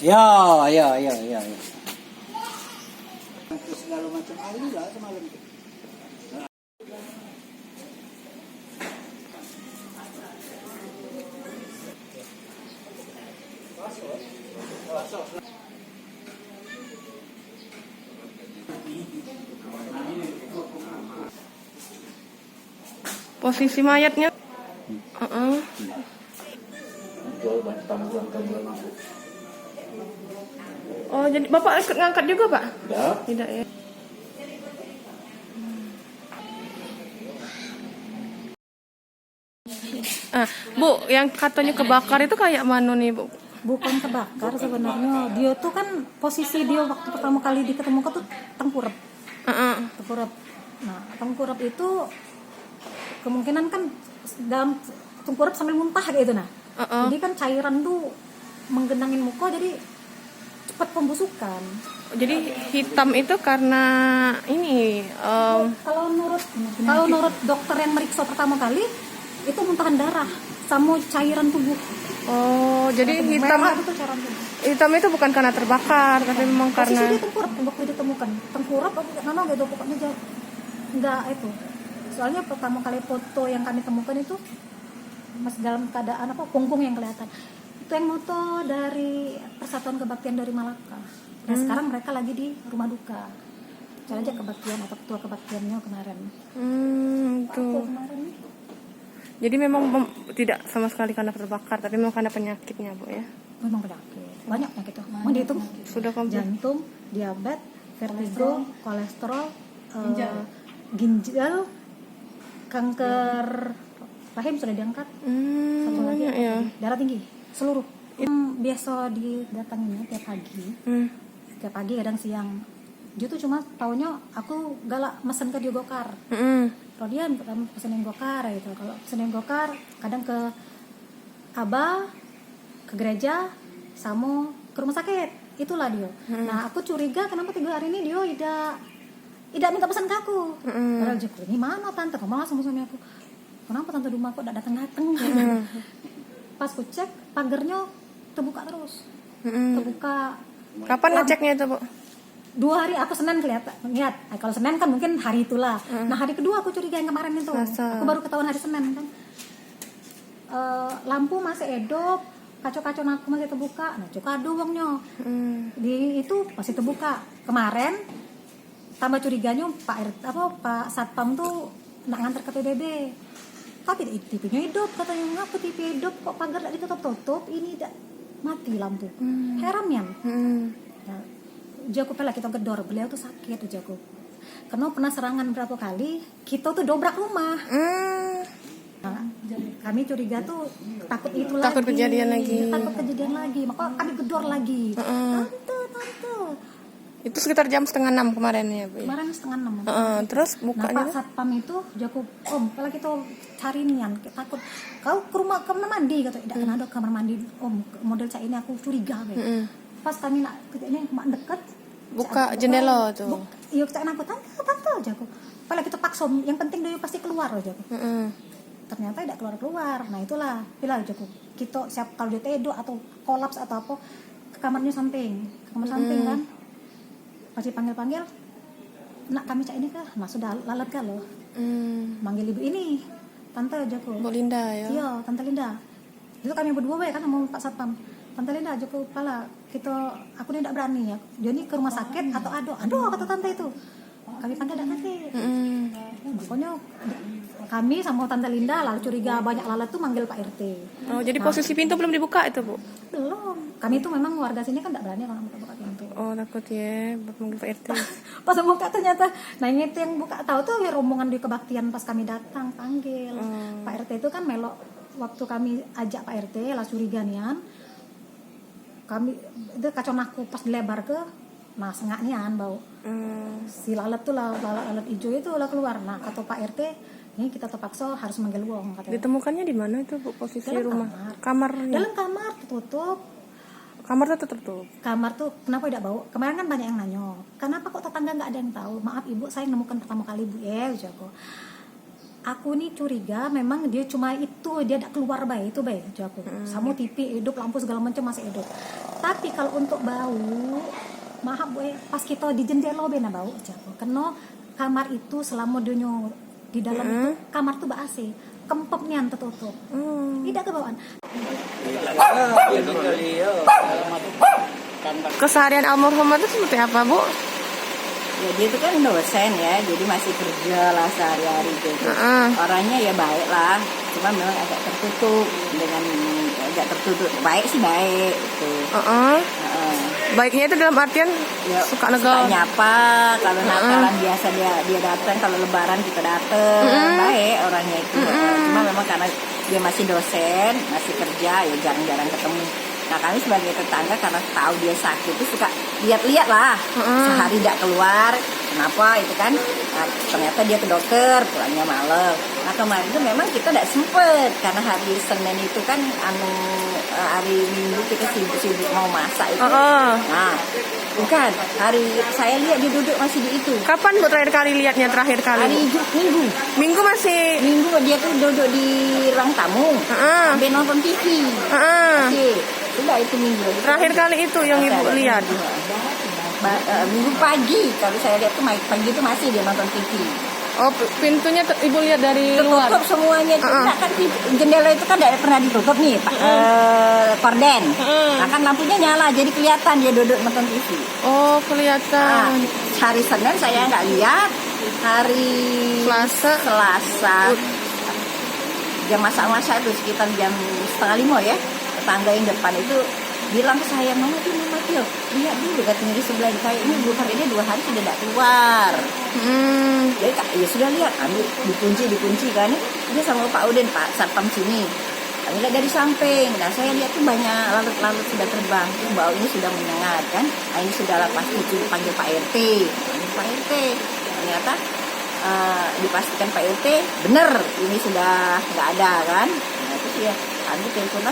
Ya, ya, ya, ya, ya. Segala macam ahli lah semalam. Posisi mayatnya. Jual banyak tamburan aku. Oh, jadi Bapak ikut ngangkat juga, Pak? Tidak. Tidak ya. Bu, yang katanya kebakar itu kayak mana nih, Bu? Bukan kebakar sebenarnya. Dia tuh kan posisi dia waktu pertama kali diketemukan tuh tengkurap. Tengkurap. Nah, tengkurap itu kemungkinan kan dalam tengkurap sambil muntah gitu nah. Jadi kan cairan tuh menggenangin muka jadi cepat pembusukan. Jadi hitam itu karena ini Kalau menurut dokter yang meriksa pertama kali itu muntahan darah sama cairan tubuh. oh, jadi Merah itu cairan tubuh. hitam itu bukan karena terbakar, tapi memang Posisi karena dia tengkurap waktu ditemukan. Tengkurap nano gitu pokoknya enggak itu. Soalnya pertama kali foto yang kami temukan itu masih dalam keadaan apa punggung yang kelihatan. Itu yang foto dari Persatuan Kebaktian dari Malaka. Dan sekarang mereka lagi di rumah duka. Cari aja kebaktian atau ketua kebaktiannya kemarin. itu. Aku kemarin nih. Jadi memang tidak sama sekali karena terbakar, tapi memang karena penyakitnya, Bu ya. Memang penyakit. Banyak penyakit tuh. Mau dihitung Sudah komplit. jantung, diabetes, vertigo, kolesterol, ginjal, kanker rahim sudah diangkat. Satu lagi banyak ya. darah tinggi seluruh. Biasa didatanginnya tiap pagi. Tiap pagi kadang siang. Dia tuh cuma taunya aku galak mesen ke dia gokar. Rodian kamu pesenin gokar gitu. Kalau pesenin gokar kadang ke Abah, ke gereja, sama ke rumah sakit. Itulah dia. Nah, aku curiga kenapa 3 hari ini dia tidak minta pesan ke aku. Padahal dia ini mana tante? Kamu langsung suami aku. Kenapa tante rumah kok tidak datang-datang? Pas ku cek pagarnya terbuka terus. Terbuka. Kapan ngeceknya itu, Bu? 2 hari aku Senin kelihatan lihat. Kalau Senin kan mungkin hari itulah. Nah, hari kedua aku curiga yang kemarin itu. Masa? Aku baru ketahuan hari Senin kan. Lampu masih edop, kaca-kaca aku masih terbuka. Nah, cuka doangnya. Di itu masih terbuka. Kemarin tambah curiganya Pak Satpam tuh nak nganter ke PBB. Tapi TV-nya hidup katanya ngapa TV hidup kok pagar tidak ditutup-tutup ini tidak mati lampu. Heran ya. Nah, Jago pela kita gedor, beliau tuh sakit tuh Jago. Karena pernah serangan berapa kali, kita tuh dobrak rumah. Nah, kami curiga tuh takut itu Takut lagi. kejadian lagi. Takut kejadian lagi, maka kami gedor lagi. Tante. Itu sekitar jam 5:30 kemarin ya, Bu? Kemarin 5:30. Terus Nah, bukanya Pak Satpam itu Jago, Om, kalau kita cari nian, takut kau ke rumah kamar mandi kata, tidak kena ada kamar mandi, Om, model cak ini aku curiga, pas kami nak ini mak deket buka jendela tuh. Iya kita kenapa tante aja aku. Kalau kita paksa, yang penting dia pasti keluar aja aku. Ternyata tidak keluar. Nah itulah, bilang aja aku. Kita siap kalau dia tidur atau kolaps atau apa ke kamarnya samping, kamar samping kan. Pasti panggil, nak kami cak ini kah? Nah sudah lalat kah loh. Manggil ibu ini, tante aja aku. Bu Linda ya. Iya, tante Linda. Itu kami berdua kan sama Pak Satpam. Tante Linda aja kepala aku ini tidak berani ya. Dia ini ke rumah sakit atau aduh kata tante itu. Kami panggil tidak nanti. Pokoknya kami sama tante Linda lalu curiga banyak lalat tuh manggil Pak RT. Oh, jadi posisi pintu belum dibuka itu, Bu? Belum. Kami itu memang warga sini kan tidak berani kalau buka pintu. Oh, takut ya, manggil Pak RT. Pas buka ternyata, nah ini itu yang buka tahu tuh ya rombongan di kebaktian pas kami datang panggil. Pak RT itu kan melok waktu kami ajak Pak RT lah curiga nian. Kami itu kacau aku pas dilebar ke mas ngaknian bau si lalat tuh lalat hijau itu lah keluar. Nah kata Pak RT ini kita terpaksa harus manggil wong katanya. Ditemukannya di mana itu, Bu, posisi Dalam rumah? kamar. Kamarnya. Dalam kamar tertutup. Kamar tuh tertutup. Kamar tuh kenapa tidak bau? Kemarin kan banyak yang nanya kenapa kok tetangga nggak ada yang tahu. Maaf ibu, saya nemukan pertama kali bu jago. Aku nih curiga memang dia cuma itu, dia tidak keluar baik itu baik jago. Sama TV hidup, lampu segala macam masih hidup. Tapi kalau untuk bau, maaf Bu, pas kita di jendela bena bau aja. Karena kamar itu selama dunia di dalam itu kamar tuh AC, kempep nian tertutup. Tidak kebawaan. Keseharian almarhumah itu seperti apa, Bu? Ya dia itu kan dosen ya, jadi masih kerja lah sehari-hari gitu. Orangnya ya baik lah, cuma memang agak tertutup baik sih baik gitu. Baiknya itu dalam artian Ya, suka suka negal. nyapa, kalau Natalan biasa dia datang, kalau Lebaran kita datang, baik orangnya itu. Cuma memang karena dia masih dosen, masih kerja, ya jarang-jarang ketemu. Nah kami sebagai tetangga karena tahu dia sakit itu suka lihat-lihat lah, sehari tidak keluar, kenapa itu kan? Nah, ternyata dia ke dokter, pulangnya malam. Nah kemarin itu memang kita tidak sempet karena hari Senin itu kan hari Minggu kita sibuk mau masak itu. Nah bukan hari saya lihat dia duduk masih di itu. Kapan Bu terakhir kali lihatnya terakhir kali? Hari Minggu. Minggu masih. Minggu dia tuh duduk di ruang tamu, sambil nonton TV. Masih. Sudah itu Minggu. Terakhir kali itu yang Ibu lihat. Minggu pagi kalau saya lihat tuh pagi itu masih dia nonton TV. Oh, pintunya Ibu lihat dari luar. Tertutup semuanya. Nah, kan jendela itu kan tidak pernah ditutup nih, Pak. Korden. Nah kan lampunya nyala, jadi kelihatan dia duduk nonton TV. Oh, kelihatan. Hari Senin saya nggak lihat. Hari Selasa jam masak-masak itu sekitar jam 4:30 ya. Tetangga yang depan itu bilang ke saya, Mama Tio, lihat dulu katanya di sebelah kayaknya Bu Farida 2 hari sudah tidak keluar. Jadi ya sudah lihat, ambil dikunci kan, dia sama Pak Udin, Pak Satpam sini. Kami lihat dari samping, nah saya lihat tuh banyak lalut-lalut sudah terbang, tuh bau ini sudah menyengat kan. Nah, ini sudah lepas itu panggil Pak RT, ternyata dipastikan Pak RT bener ini sudah nggak ada kan. Nah terus ya kami telepon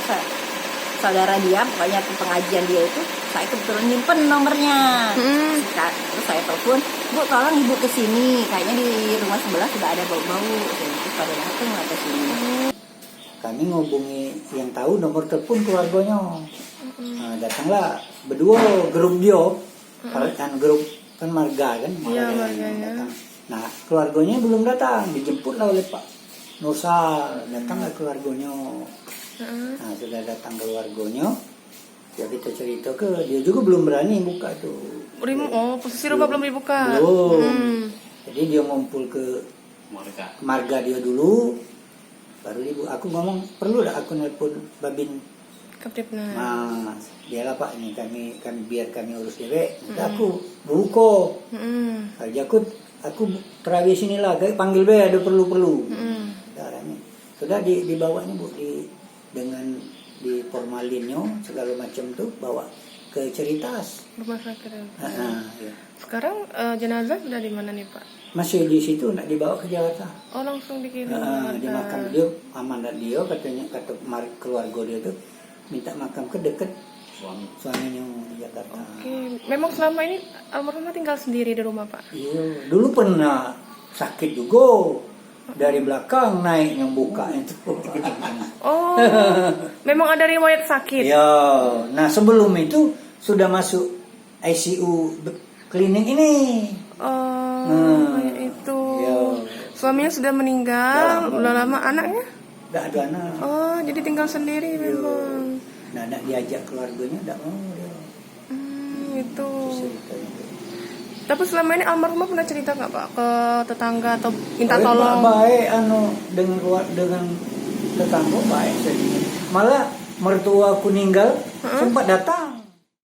saudara dia, banyak pengajian dia itu, saya kebetulan nyimpen nomornya. Terus saya telepon, Bu tolong Ibu kesini, kayaknya di rumah sebelah sudah ada bau-bau. Terus pada datang ke sini. Kami ngubungi yang tahu nomor telepon keluarganya. Nah, datanglah berdua grup dia, kan grup kan marga kan. Iya, marganya. Datang. Nah keluarganya belum datang, dijemput lah oleh Pak Nusa, datang lah keluarganya. Nah sudah datang keluarganya, ya kita cerita ke dia juga belum berani buka tuh. Posisi rumah belum dibuka. Belum. Jadi dia ngumpul ke marga dia dulu, baru aku ngomong perlu dah aku nelpon Babin Kaptipnas. Nah dia lah Pak ini kami biar kami urus dewek. Aku buko. Aku terawih sinilah, kayak panggil be ada perlu. Caranya sudah dibawanya Bu dengan di formalinnya segala macam tuh bawa ke Ceritas Rumah sakit. ya. Sekarang jenazah sudah di mana nih Pak? Masih di situ, nak dibawa ke Jakarta. Oh langsung dikirim. Di makam dia, amanat dia katanya, kata keluarga dia tuh minta makam ke dekat suaminya di Jakarta. Oke. Memang selama ini almarhumah tinggal sendiri di rumah Pak? Iya, dulu pernah sakit juga. Dari belakang naik yang buka itu. Oh, memang ada riwayat sakit. Ya, nah sebelum itu sudah masuk ICU klinik ini. Kayak itu. Ya. Suaminya sudah meninggal, udah lama anaknya? Tidak ada anak. Oh, jadi tinggal sendiri memang. Nah, nak diajak keluarganya tidak mau dia. Itu. Ceritanya. Tapi selama ini almarhumah pernah cerita nggak Pak ke tetangga atau minta tolong? Baik, dengan tetangga baik. Malah mertua aku meninggal sempat datang.